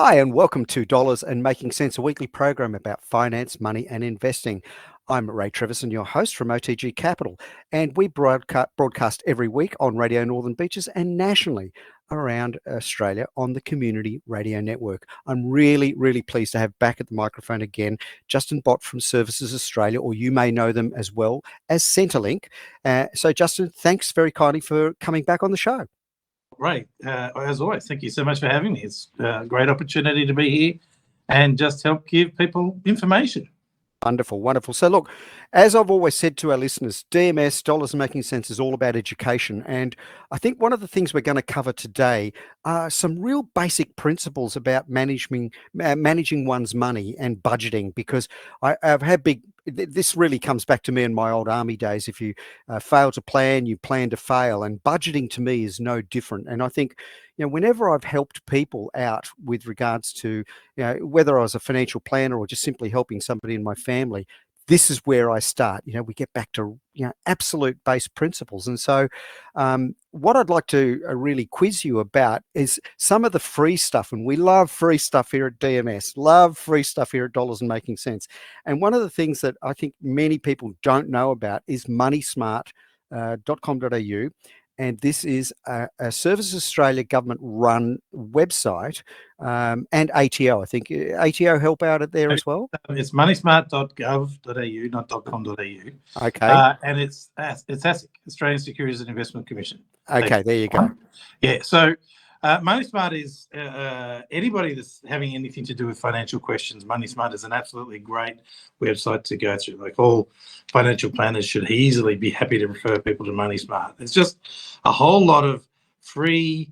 Hi, and welcome to Dollars and Making Sense, a weekly program about finance, money, and investing. I'm Ray Trevison, your host from OTG Capital, and we broadcast every week on Radio Northern Beaches and nationally around Australia on the Community Radio Network. I'm really pleased to have back at the microphone again Justin Bott from Services Australia, or you may know them as well as Centrelink. So, Justin, thanks very kindly for coming back on the show. Ray, as always, thank you so much for having me. It's a great opportunity to be here and just help give people information. Wonderful. So look, as I've always said to our listeners, DMS, Dollars and Making Sense, is all about education. And I think one of the things we're going to cover today are some real basic principles about managing one's money and budgeting, because I've had this really comes back to me in my old army days. If you fail to plan, you plan to fail. And budgeting to me is no different. And I think, whenever I've helped people out with regards to, whether I was a financial planner or just simply helping somebody in my family, this is where I start. We get back to, absolute base principles. And so what I'd like to really quiz you about is some of the free stuff. And we love free stuff here at DMS, love free stuff here at Dollars and Making Sense. And one of the things that I think many people don't know about is moneysmart.com.au. And this is a Services Australia government-run website, and ATO. I think ATO help out at there as well. It's moneysmart.gov.au, not .com.au. Okay. And it's ASIC, Australian Securities and Investment Commission. Okay, there you go. Yeah, so MoneySmart is anybody that's having anything to do with financial questions. MoneySmart is an absolutely great website to go through. Like, all financial planners should easily be happy to refer people to MoneySmart. It's just a whole lot of free,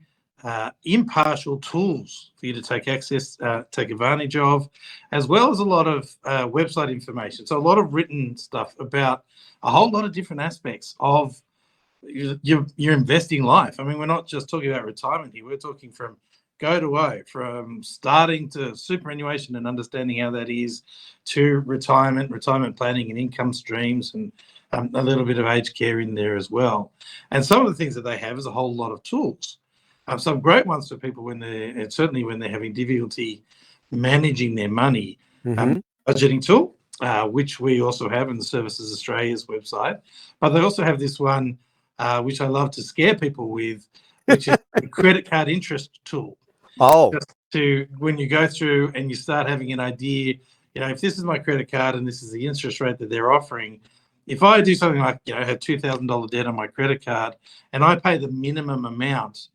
impartial tools for you to take advantage of, as well as a lot of website information. So a lot of written stuff about a whole lot of different aspects of your investing life. I mean, we're not just talking about retirement here. We're talking from go to O, from starting to superannuation and understanding how that is, to retirement planning and income streams, and a little bit of aged care in there as well. And some of the things that they have is a whole lot of tools. Some great ones for people when they're having difficulty managing their money. Budgeting tool, which we also have in the Services Australia's website. But they also have this one, which I love to scare people with, which is a credit card interest tool. Oh. Just to, when you go through and you start having an idea, if this is my credit card and this is the interest rate that they're offering, if I do something like, I have $2,000 debt on my credit card and I pay the minimum amount,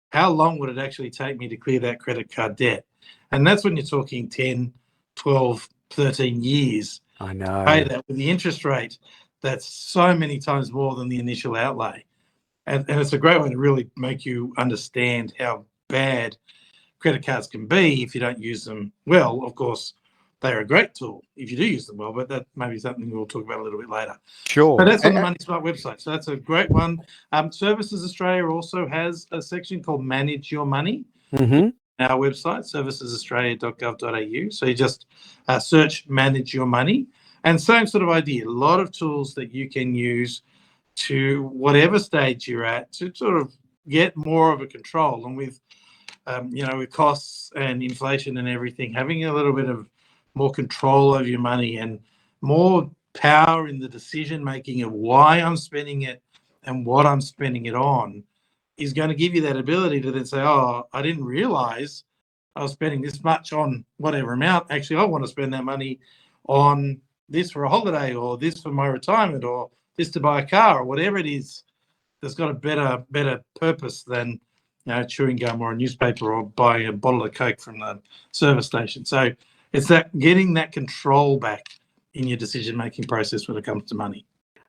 how long would it actually take me to clear that credit card debt? And that's when you're talking 10, 12, 13 years. I know. Pay that with the interest rate that's so many times more than the initial outlay. And it's a great way to really make you understand how bad credit cards can be if you don't use them well. Of course, they're a great tool if you do use them well, but that may be something we'll talk about a little bit later. Sure. But that's on the MoneySmart website, so that's a great one. Services Australia also has a section called Manage Your Money. Our website, servicesaustralia.gov.au. So you just search Manage Your Money, and same sort of idea. A lot of tools that you can use to whatever stage you're at to sort of get more of a control. And with with costs and inflation and everything, having a little bit of more control over your money and more power in the decision making of why I'm spending it and what I'm spending it on is going to give you that ability to then say, oh, I didn't realize I was spending this much on whatever amount. Actually, I want to spend that money on this for a holiday, or this for my retirement, or this to buy a car, or whatever it is that's got a better purpose than chewing gum or a newspaper or buying a bottle of Coke from the service station. So it's that getting that control back in your decision-making process when it comes to money.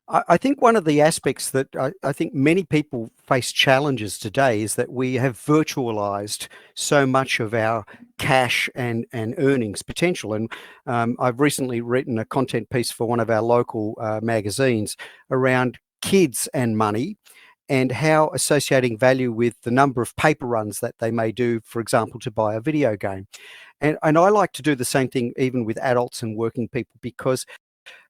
I think one of the aspects that I think many people face challenges today is that we have virtualized so much of our cash and earnings potential. And I've recently written a content piece for one of our local magazines around kids and money, and how associating value with the number of paper runs that they may do, for example, to buy a video game. And I like to do the same thing even with adults and working people, because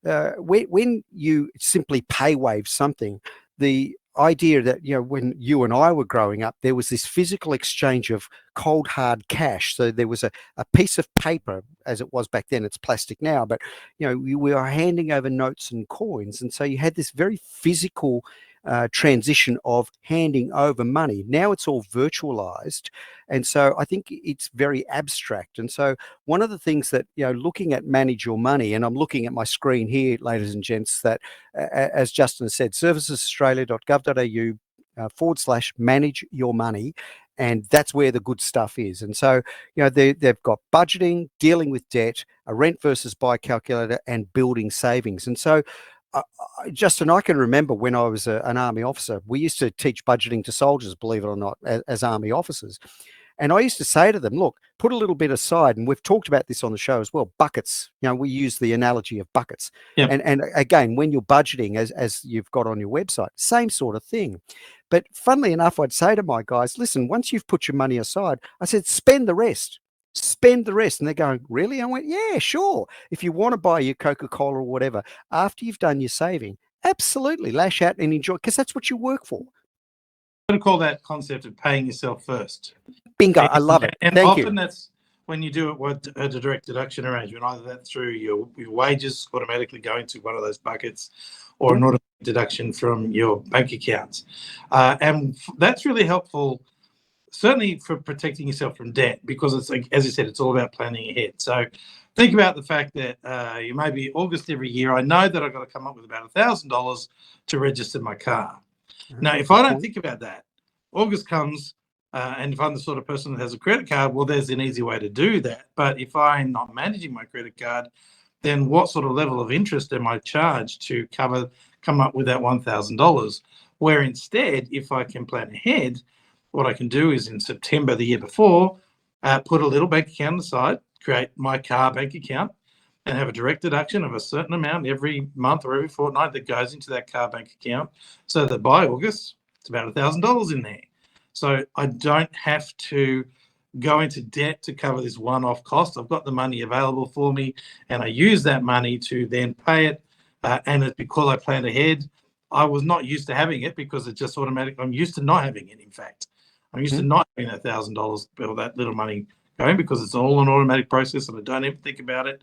when you simply pay wave something, the idea that, when you and I were growing up, there was this physical exchange of cold hard cash. So there was a piece of paper, as it was back then. It's plastic now, but we were handing over notes and coins, and so you had this very physical transition of handing over money. Now it's all virtualized, and so I think it's very abstract. And so one of the things that, looking at manage your money, and I'm looking at my screen here, ladies and gents, that as Justin has said, servicesaustralia.gov.au / manage your money. And that's where the good stuff is. And so, they've got budgeting, dealing with debt, a rent versus buy calculator, and building savings. And so, Justin, I can remember when I was an army officer, we used to teach budgeting to soldiers, believe it or not, as army officers. And I used to say to them, look, put a little bit aside, and we've talked about this on the show as well, buckets. We use the analogy of buckets. Yep. And again, when you're budgeting, as you've got on your website, same sort of thing. But funnily enough, I'd say to my guys, listen, once you've put your money aside, I said, spend the rest. Spend the rest. And they're going, really? I went, yeah, sure. If you want to buy your Coca-Cola or whatever, after you've done your saving, absolutely lash out and enjoy, because that's what you work for. I'm going to call that concept of paying yourself first. Bingo. I love it. And Thank often you. that's when you do it with a direct deduction arrangement, either that's through your wages automatically going to one of those buckets, or an automatic deduction from your bank accounts. And that's really helpful, certainly for protecting yourself from debt, because it's, like, as you said, it's all about planning ahead. So think about the fact that you maybe August every year, I know that I've got to come up with about $1,000 to register my car. Now, if I don't think about that, August comes, and if I'm the sort of person that has a credit card, well, there's an easy way to do that. But if I'm not managing my credit card, then what sort of level of interest am I charged to come up with that $1,000? Where instead, if I can plan ahead, what I can do is in September the year before, put a little bank account aside, create my car bank account, and have a direct deduction of a certain amount every month or every fortnight that goes into that car bank account, so that by August, it's about $1,000 in there. So I don't have to go into debt to cover this one-off cost. I've got the money available for me, and I use that money to then pay it. And it's because I planned ahead. I was not used to having it because it's just automatic. I'm used to not having it, in fact. I'm used to not having that $1,000 or that little money going, because it's all an automatic process and I don't even think about it.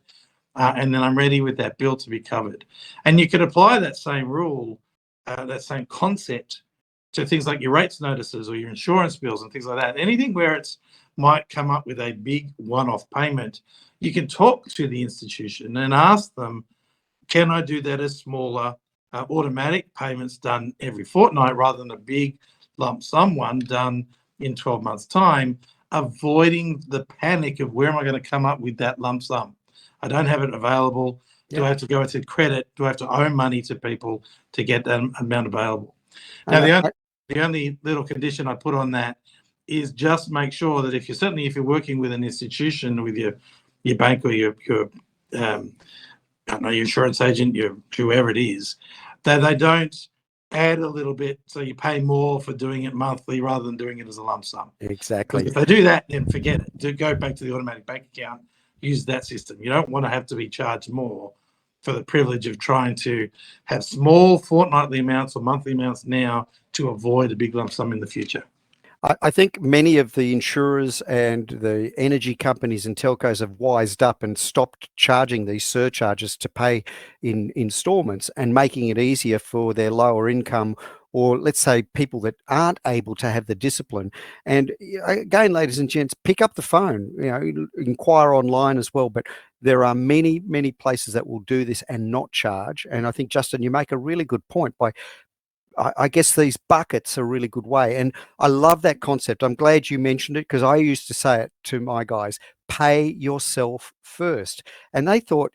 And then I'm ready with that bill to be covered. And you could apply that same rule, that same concept, to things like your rates notices or your insurance bills and things like that. Anything where it's might come up with a big one-off payment, you can talk to the institution and ask them, can I do that as smaller automatic payments done every fortnight rather than a big lump sum one done in 12 months' time, avoiding the panic of where am I going to come up with that lump sum? I don't have it available. Yeah. Do I have to go into credit? Do I have to owe money to people to get that amount available? Now, the only little condition I put on that is just make sure that if you're working with an institution, with your bank or your insurance agent, whoever it is, that they don't add a little bit so you pay more for doing it monthly rather than doing it as a lump sum. Exactly. If they do that, then forget it. Do go back to the automatic bank account, use that system. You don't want to have to be charged more for the privilege of trying to have small fortnightly amounts or monthly amounts now to avoid a big lump sum in the future. I think many of the insurers and the energy companies and telcos have wised up and stopped charging these surcharges to pay in installments, and making it easier for their lower income, or let's say people that aren't able to have the discipline. And again, ladies and gents, pick up the phone, inquire online as well. But there are many, many places that will do this and not charge. And I think, Justin, you make a really good point by, I guess these buckets are a really good way. And I love that concept. I'm glad you mentioned it, because I used to say it to my guys, pay yourself first. And they thought,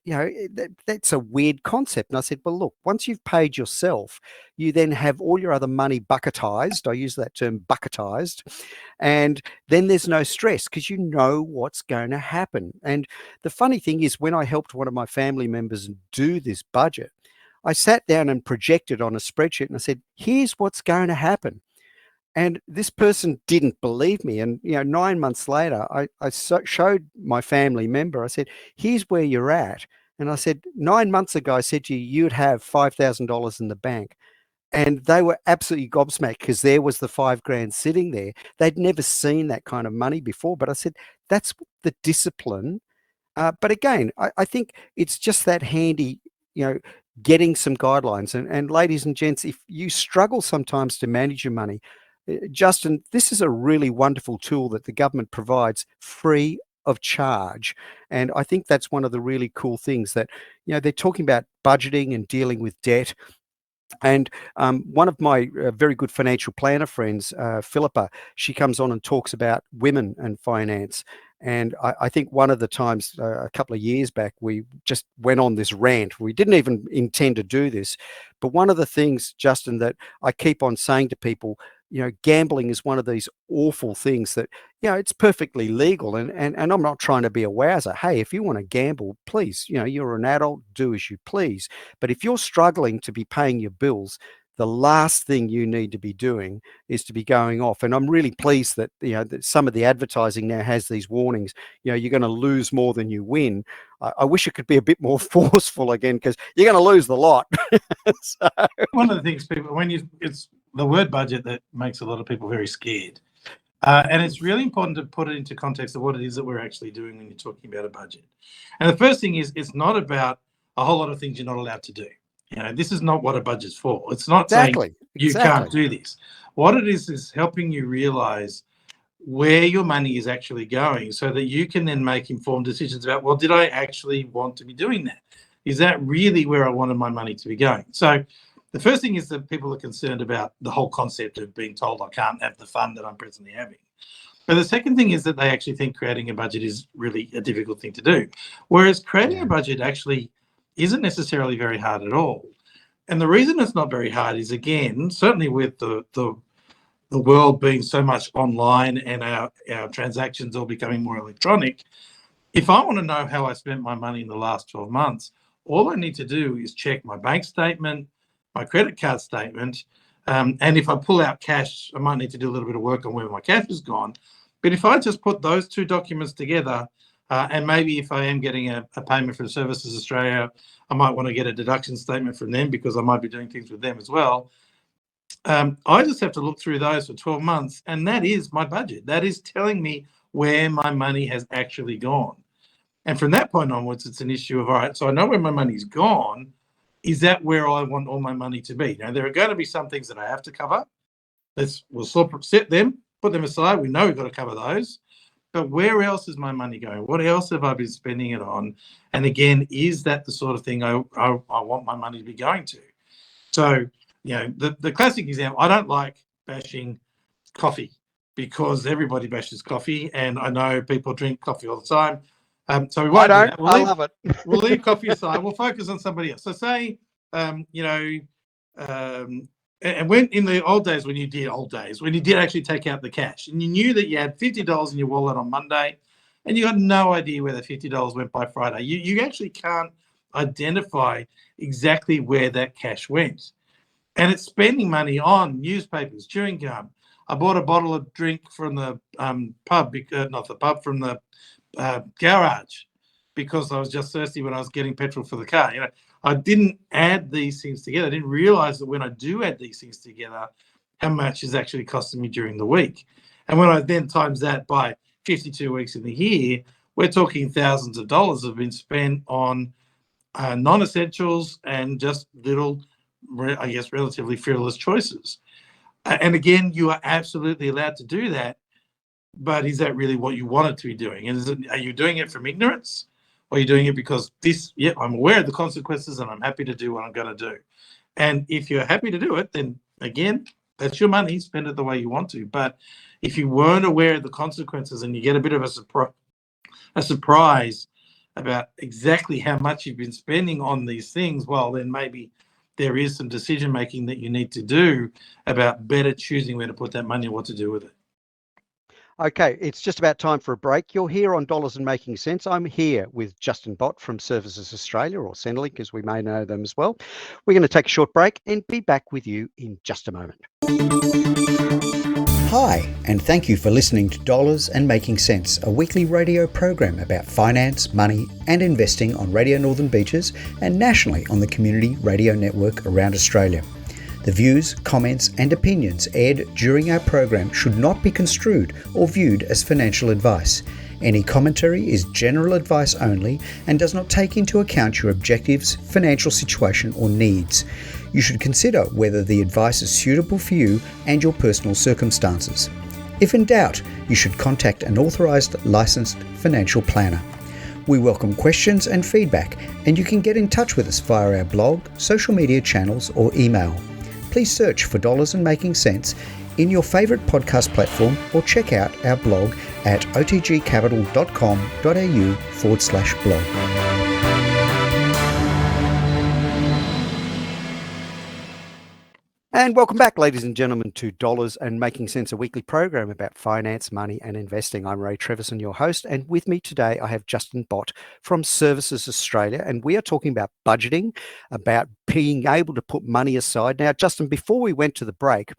that's a weird concept. And I said, well, look, once you've paid yourself, you then have all your other money bucketized. I use that term, bucketized. And then there's no stress, because you know what's going to happen. And the funny thing is, when I helped one of my family members do this budget, I sat down and projected on a spreadsheet and I said, here's what's going to happen. And this person didn't believe me. And, 9 months later, I showed my family member, I said, here's where you're at. And I said, 9 months ago, I said to you, you'd have $5,000 in the bank. And they were absolutely gobsmacked because there was the 5 grand sitting there. They'd never seen that kind of money before. But I said, that's the discipline. But again, I think it's just that handy, getting some guidelines. And ladies and gents, if you struggle sometimes to manage your money, Justin, this is a really wonderful tool that the government provides free of charge. And I think that's one of the really cool things that, they're talking about budgeting and dealing with debt. And one of my very good financial planner friends, Philippa, she comes on and talks about women and finance. And I think one of the times a couple of years back, we just went on this rant. We didn't even intend to do this. But one of the things, Justin, that I keep on saying to people, gambling is one of these awful things that, it's perfectly legal. And I'm not trying to be a wowser. Hey, if you want to gamble, please, you're an adult, do as you please. But if you're struggling to be paying your bills, the last thing you need to be doing is to be going off. And I'm really pleased that, that some of the advertising now has these warnings, you're going to lose more than you win. I wish it could be a bit more forceful again, because you're going to lose the lot. So. One of the things people, it's the word budget that makes a lot of people very scared. And it's really important to put it into context of what it is that we're actually doing when you're talking about a budget. And the first thing is, it's not about a whole lot of things you're not allowed to do. This is not what a budget's for. It's not saying you can't do this. What it is helping you realize where your money is actually going so that you can then make informed decisions about, well, did I actually want to be doing that? Is that really where I wanted my money to be going? So the first thing is that people are concerned about the whole concept of being told I can't have the fun that I'm presently having. But the second thing is that they actually think creating a budget is really a difficult thing to do. Whereas creating a budget actually isn't necessarily very hard at all. And the reason it's not very hard is, again, certainly with the world being so much online and our transactions all becoming more electronic, if I want to know how I spent my money in the last 12 months, all I need to do is check my bank statement, my credit card statement, and if I pull out cash, I might need to do a little bit of work on where my cash has gone. But if I just put those two documents together, and maybe if I am getting a payment from Services Australia, I might want to get a deduction statement from them because I might be doing things with them as well. I just have to look through those for 12 months, and that is my budget. That is telling me where my money has actually gone. And from that point onwards, it's an issue of, all right, so I know where my money's gone. Is that where I want all my money to be? Now, there are going to be some things that I have to cover. We'll set them, put them aside. We know we've got to cover those. But where else is my money going? What else have I been spending it on? And again, is that the sort of thing I want my money to be going to? So, the classic example, I don't like bashing coffee because everybody bashes coffee, and I know people drink coffee all the time. So we won't do that. I love it. We'll leave coffee aside. We'll focus on somebody else. So say, and when in the old days, when you did actually take out the cash and you knew that you had $50 in your wallet on Monday and you got no idea where the $50 went by Friday, you actually can't identify exactly where that cash went. And it's spending money on newspapers, chewing gum. I bought a bottle of drink from the from the garage because I was just thirsty when I was getting petrol for the car. I didn't add these things together. I didn't realize that when I do add these things together, how much is actually costing me during the week. And when I then times that by 52 weeks in the year, we're talking thousands of dollars have been spent on non-essentials and just little, I guess, relatively frivolous choices. And again, you are absolutely allowed to do that, but is that really what you want it to be doing? And are you doing it from ignorance? Or are you doing it because I'm aware of the consequences and I'm happy to do what I'm going to do? And if you're happy to do it, then again, that's your money, spend it the way you want to. But if you weren't aware of the consequences and you get a bit of a surprise about exactly how much you've been spending on these things, well, then maybe there is some decision making that you need to do about better choosing where to put that money and what to do with it. Okay, it's just about time for a break. You're here on Dollars and Making Sense. I'm here with Justin Bott from Services Australia, or Centrelink as we may know them as well. We're going to take a short break and be back with you in just a moment. Hi, and thank you for listening to Dollars and Making Sense, a weekly radio program about finance, money and investing on Radio Northern Beaches and nationally on the Community Radio Network around Australia. The views, comments, and opinions aired during our program should not be construed or viewed as financial advice. Any commentary is general advice only and does not take into account your objectives, financial situation, or needs. You should consider whether the advice is suitable for you and your personal circumstances. If in doubt, you should contact an authorised licensed financial planner. We welcome questions and feedback, and you can get in touch with us via our blog, social media channels, or email. Please search for Dollars and Making Sense in your favourite podcast platform or check out our blog at otgcapital.com.au/blog. And welcome back, ladies and gentlemen, to Dollars and Making Sense, a weekly program about finance, money, and investing. I'm Ray Treverson, your host, and with me today I have Justin Bott from Services Australia, and we are talking about budgeting, about being able to put money aside. Now, Justin, before we went to the break,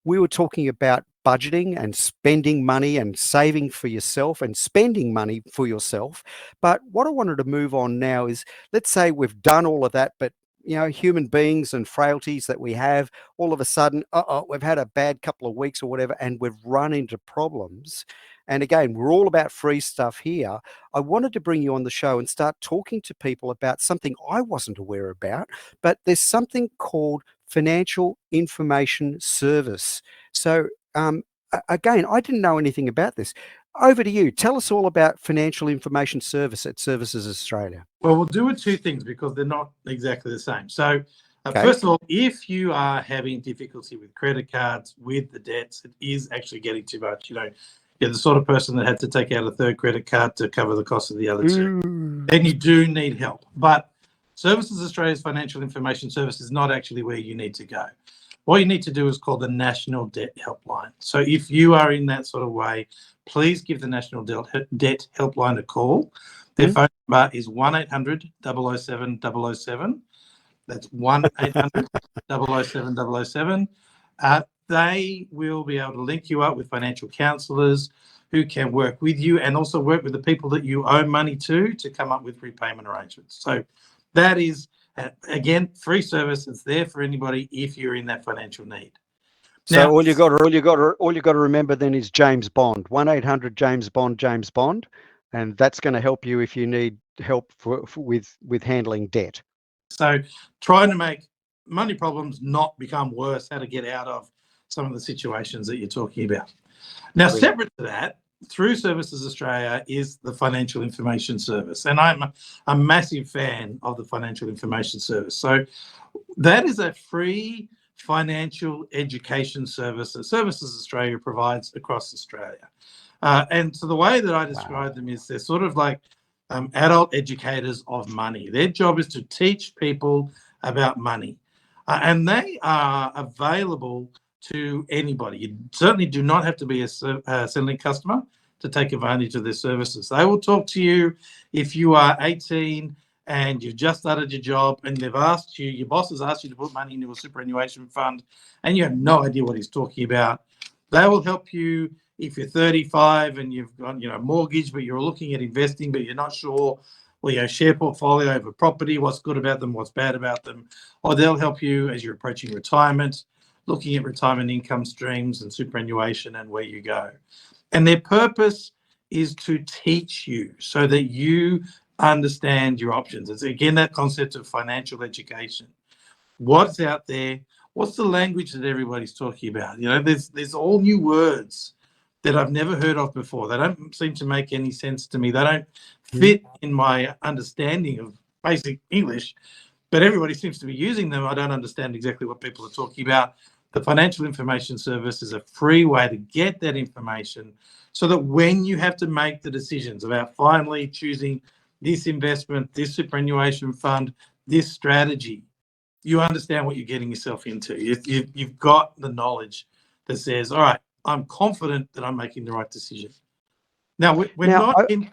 we were talking about budgeting and spending money and saving for yourself and spending money for yourself. But what I wanted to move on now is, let's say we've done all of that, but human beings and frailties that we have, all of a sudden, we've had a bad couple of weeks or whatever, and we've run into problems. And again, we're all about free stuff here. I wanted to bring you on the show and start talking to people about something I wasn't aware about, but there's something called Financial Information Service. So again, I didn't know anything about this. Over to you. Tell us all about Financial Information Service at Services Australia. Well, we'll do it two things because they're not exactly the same. So, Okay. First of all, if you are having difficulty with credit cards, with the debts, it is actually getting too much. You're the sort of person that had to take out a third credit card to cover the cost of the other two. Then you do need help. But Services Australia's Financial Information Service is not actually where you need to go. What you need to do is call the National Debt Helpline. So if you are in that sort of way, please give the National Debt Helpline a call. Their phone number is 1-800-007-007. That's 1-800-007-007. They will be able to link you up with financial counsellors who can work with you and also work with the people that you owe money to come up with repayment arrangements. So that is, again, free service. It's there for anybody if you're in that financial need. So Now, all you got to remember then is James Bond, 1-800-JAMES-BOND, and that's going to help you if you need help with handling debt. So trying to make money problems not become worse, how to get out of some of the situations that you're talking about. Now, separate to that, through Services Australia is the Financial Information Service, and I'm a massive fan of the Financial Information Service. So that is a free financial education service that Services Australia provides across Australia. And so the way that I describe them is they're sort of like adult educators of money. Their job is to teach people about money. And they are available to anybody. You certainly do not have to be a Centrelink customer to take advantage of their services. They will talk to you if you are 18 and you've just started your job and they've asked you, your boss has asked you to put money into a superannuation fund and you have no idea what he's talking about. They will help you if you're 35 and you've got a mortgage, but you're looking at investing, but you're not sure, share portfolio of a property, what's good about them, what's bad about them. Or they'll help you as you're approaching retirement, looking at retirement income streams and superannuation and where you go. And their purpose is to teach you so that you understand your options. It's again that concept of financial education. What's out there? What's the language that everybody's talking about? There's all new words that I've never heard of before. They don't seem to make any sense to me. They don't fit in my understanding of basic English, but everybody seems to be using them. I don't understand exactly what people are talking about. The Financial Information Service is a free way to get that information so that when you have to make the decisions about finally choosing this investment, this superannuation fund, this strategy, you understand what you're getting yourself into. You've got the knowledge that says, all right, I'm confident that I'm making the right decision. Now, we're not in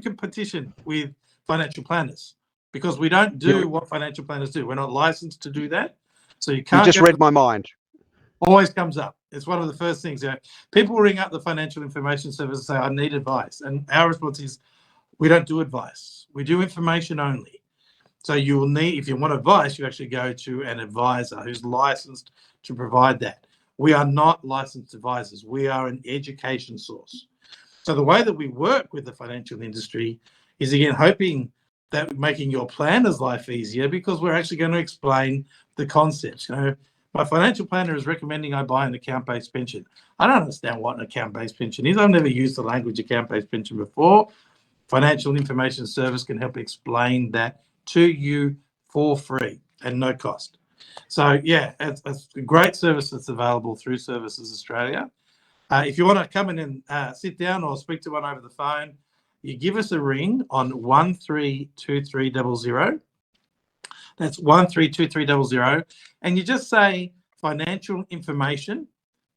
competition with financial planners because we don't do what financial planners do. We're not licensed to do that. So you can't. You just read my mind. Always comes up. It's one of the first things. People ring up the Financial Information Service and say, I need advice. And our response is, we don't do advice. We do information only. So you will need, if you want advice, you actually go to an advisor who's licensed to provide that. We are not licensed advisors. We are an education source. So the way that we work with the financial industry is, again, hoping that making your planner's life easier, because we're actually going to explain the concepts. You know, my financial planner is recommending I buy an account-based pension. I don't understand what an account-based pension is. I've never used the language account-based pension before. Financial Information Service can help explain that to you for free and no cost. So yeah, it's a great service that's available through Services Australia. If you want to come in and sit down or speak to one over the phone, you give us a ring on 132300. That's 132300, and you just say financial information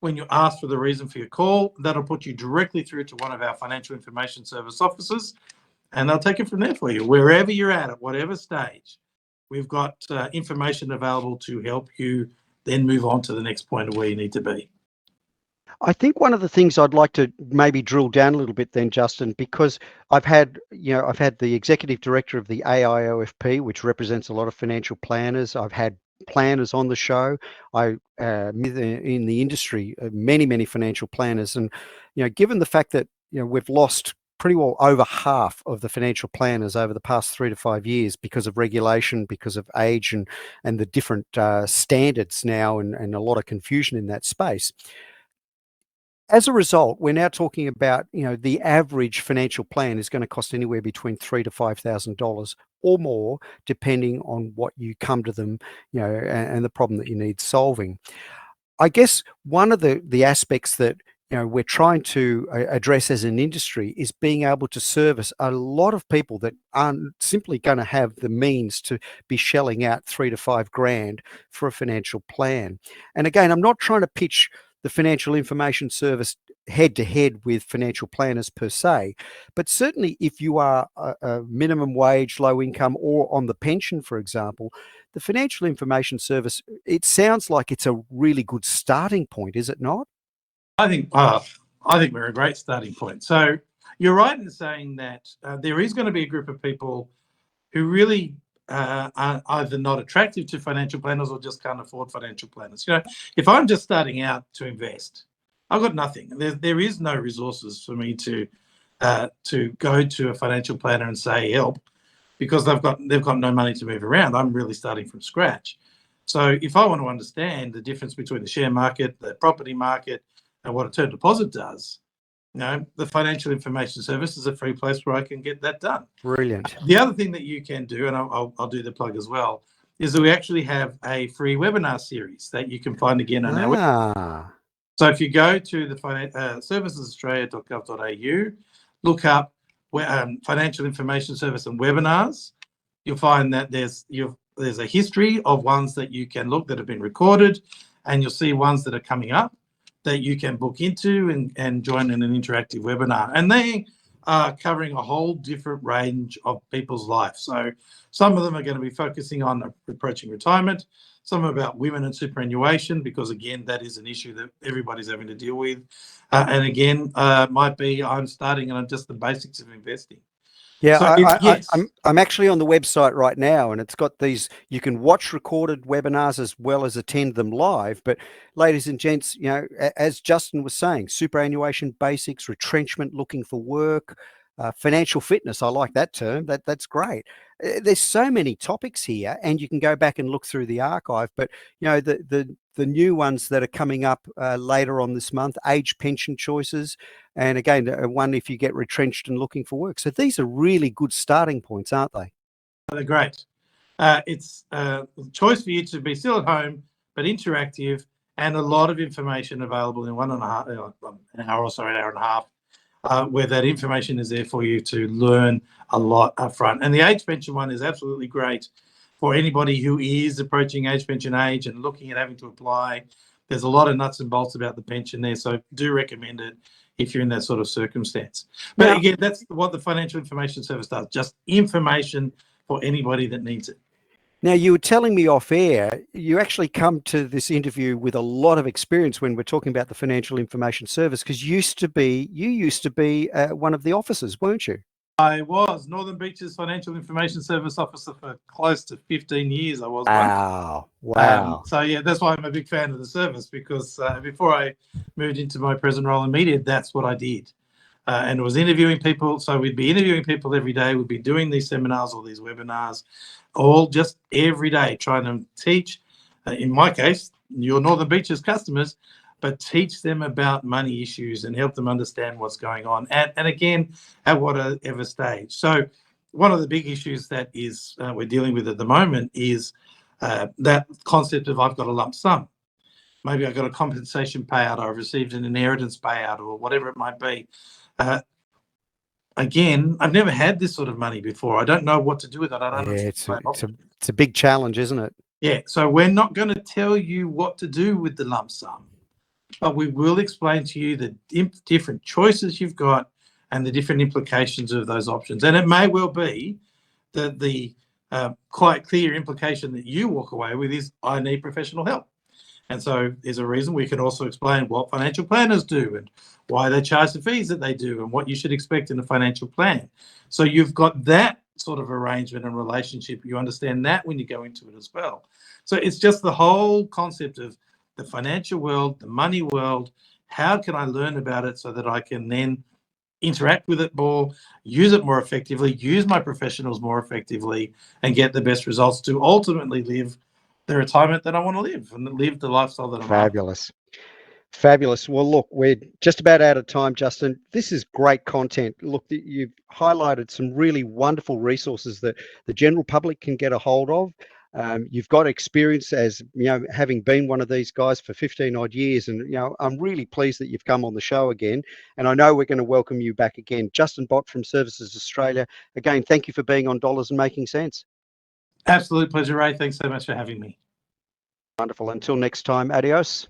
when you ask for the reason for your call. That'll put you directly through to one of our Financial Information Service officers, and they'll take it from there for you. Wherever you're at whatever stage, we've got information available to help you then move on to the next point of where you need to be. I think one of the things I'd like to maybe drill down a little bit then, Justin, because I've had the executive director of the AIOFP, which represents a lot of financial planners. I've had planners on the show. I in the industry, many financial planners, and given the fact that we've lost pretty well over half of the financial planners over the past 3 to 5 years because of regulation, because of age, and the different standards now, and a lot of confusion in that space. As a result, we're now talking about, the average financial plan is going to cost anywhere between $3,000 to $5,000 or more, depending on what you come to them, and the problem that you need solving. I guess one of the aspects that we're trying to address as an industry is being able to service a lot of people that aren't simply going to have the means to be shelling out $3,000 to $5,000 for a financial plan. And again, I'm not trying to pitch the Financial Information Service head to head with financial planners per se, but certainly if you are a minimum wage, low income, or on the pension, for example, the Financial Information Service, it sounds like it's a really good starting point, is it not? I think we're a great starting point. So you're right in saying that there is going to be a group of people who really are either not attractive to financial planners or just can't afford financial planners. If I'm just starting out to invest, I've got nothing. There is no resources for me to go to a financial planner and say help, because they've got no money to move around. I'm really starting from scratch. So if I want to understand the difference between the share market, the property market, and what a term deposit does, the Financial Information Service is a free place where I can get that done. Brilliant. The other thing that you can do, and I'll do the plug as well, is that we actually have a free webinar series that you can find again on our website. So if you go to the servicesaustralia.gov.au, look up Financial Information Service and webinars, you'll find that there's a history of ones that you can look that have been recorded, and you'll see ones that are coming up that you can book into and join in an interactive webinar. And they are covering a whole different range of people's life. So some of them are going to be focusing on approaching retirement, some about women and superannuation, because again, that is an issue that everybody's having to deal with. And again, might be I'm starting on just the basics of investing. Yeah, So yes. I'm actually on the website right now, and it's got these, you can watch recorded webinars as well as attend them live. But ladies and gents, as Justin was saying, superannuation basics, retrenchment, looking for work, financial fitness. I like that term. That's great. There's so many topics here, and you can go back and look through the archive. But the new ones that are coming up later on this month, age pension choices, and again, one if you get retrenched and looking for work. So these are really good starting points, aren't they? They're great. It's a choice for you to be still at home, but interactive, and a lot of information available in an hour or so, an hour and a half, where that information is there for you to learn a lot up front. And the age pension one is absolutely great for anybody who is approaching age pension age and looking at having to apply. There's a lot of nuts and bolts about the pension there, so do recommend it if you're in that sort of circumstance. But again, that's what the Financial Information Service does, just information for anybody that needs it. Now, you were telling me off air, you actually come to this interview with a lot of experience when we're talking about the Financial Information Service, because you used to be one of the officers, weren't you? I was Northern Beaches Financial Information Service Officer for close to 15 years. I was one. Wow. Wow. So yeah, that's why I'm a big fan of the service, because before I moved into my present role in media, that's what I did. And it was interviewing people. So we'd be interviewing people every day. We'd be doing these seminars or these webinars, all just every day, trying to teach, in my case, your Northern Beaches customers, but teach them about money issues and help them understand what's going on. And again, at whatever stage. So one of the big issues that is we're dealing with at the moment is that concept of I've got a lump sum. Maybe I got a compensation payout, I received an inheritance payout, or whatever it might be. Again, I've never had this sort of money before. I don't know what to do with it. I don't know. It's a big challenge, isn't it? Yeah. So we're not going to tell you what to do with the lump sum, but we will explain to you the different choices you've got and the different implications of those options. And it may well be that the quite clear implication that you walk away with is, I need professional help. And so there's a reason we can also explain what financial planners do and why they charge the fees that they do and what you should expect in a financial plan. So you've got that sort of arrangement and relationship. You understand that when you go into it as well. So it's just the whole concept of the financial world, the money world. How can I learn about it so that I can then interact with it more, use it more effectively, use my professionals more effectively, and get the best results to ultimately live the retirement that I want to live and live the lifestyle that I'm Fabulous. Fabulous. Well, look, we're just about out of time, Justin. This is great content. Look, you've highlighted some really wonderful resources that the general public can get a hold of. You've got experience as, having been one of these guys for 15 odd years. And, I'm really pleased that you've come on the show again. And I know we're going to welcome you back again. Justin Bott from Services Australia. Again, thank you for being on Dollars and Making Sense. Absolute pleasure, Ray. Thanks so much for having me. Wonderful. Until next time, adios.